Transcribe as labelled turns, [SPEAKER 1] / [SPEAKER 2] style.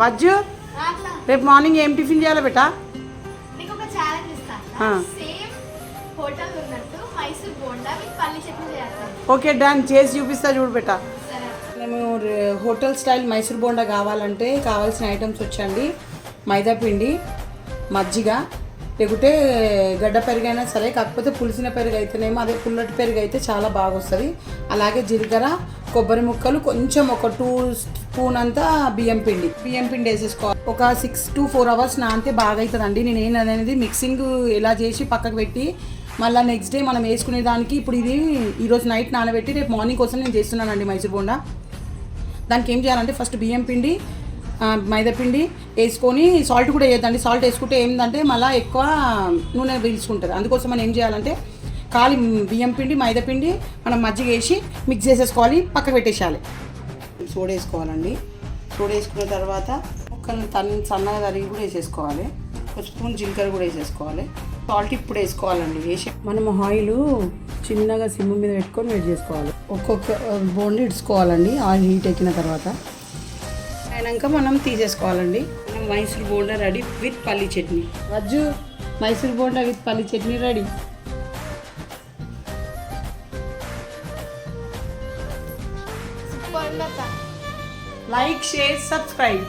[SPEAKER 1] వజ్జు రేపు మార్నింగ్ ఏం టిఫిన్ చేయాలి బేటా?
[SPEAKER 2] నీకు ఒక ఛాలెంజ్ ఇస్తాను. సేమ్ హోటల్ ఉన్నట్టు మైసూర్ బోండా విత్ పల్లి చట్నీ చేస్తాను.
[SPEAKER 1] ఓకే డన్, చేసి చూపిస్తా చూడు బేటా.
[SPEAKER 2] సరే.
[SPEAKER 1] మేము హోటల్ స్టైల్ మైసూర్ బోండా కావాలంటే కావాల్సిన ఐటమ్స్ వచ్చండి. మైదా పిండి, మజ్జిగ, లేకుంటే గడ్డ పెరుగైనా సరే, కాకపోతే పులిసిన పెరుగు అయితేనేమో అదే పుల్లటి పెరుగు అయితే చాలా బాగా వస్తుంది. అలాగే జీలకర్ర, కొబ్బరి ముక్కలు, కొంచెం ఒక 2 స్పూన్ అంతా బియ్యం పిండి వేసేసుకోవాలి. ఒక 6 to 4 hours నానితే బాగా అవుతుందండి. నేను అనేది మిక్సింగ్ ఇలా చేసి పక్కకు పెట్టి మళ్ళీ నెక్స్ట్ డే మనం వేసుకునే దానికి ఇప్పుడు ఇది ఈరోజు నైట్ నానబెట్టి రేపు మార్నింగ్ కోసం నేను చేస్తున్నానండి మైసూర్ బోండా. దానికి ఏం చేయాలంటే ఫస్ట్ బియ్యం పిండి, మైదా పిండి వేసుకొని సాల్ట్ కూడా వేయద్దండి. సాల్ట్ వేసుకుంటే ఏంటంటే మళ్ళీ ఎక్కువ నూనె పీల్చుకుంటుంది. అందుకోసం మనం ఏం చేయాలంటే ఖాళీ బియ్యం పిండి, మైదా పిండి మనం మజ్జిగ వేసి మిక్స్ చేసేసుకోవాలి, పక్కకు పెట్టేసేయాలి. సోడా వేసుకోవాలండి. సోడా వేసుకున్న తర్వాత ముక్కలు సన్నగా తరిగి కూడా వేసేసుకోవాలి. ఒక స్పూన్ జీలకర్ర కూడా వేసేసుకోవాలి. సాల్ట్ ఇప్పుడు వేసుకోవాలండి. వేసి మనం ఆయిల్ చిన్నగా సిమ్ మీద పెట్టుకొని వేడి చేసుకోవాలి. ఒక్కొక్క బోండి ఇడ్చుకోవాలండి ఆయిల్ హీట్ ఎక్కిన తర్వాత. అయినాక మనం తీసేసుకోవాలండి. మనం Mysore bonda ready with palli chutney. Vajju, Mysore bonda with palli chutney ready.
[SPEAKER 2] Super ఉందక్క.
[SPEAKER 1] Like, share, subscribe.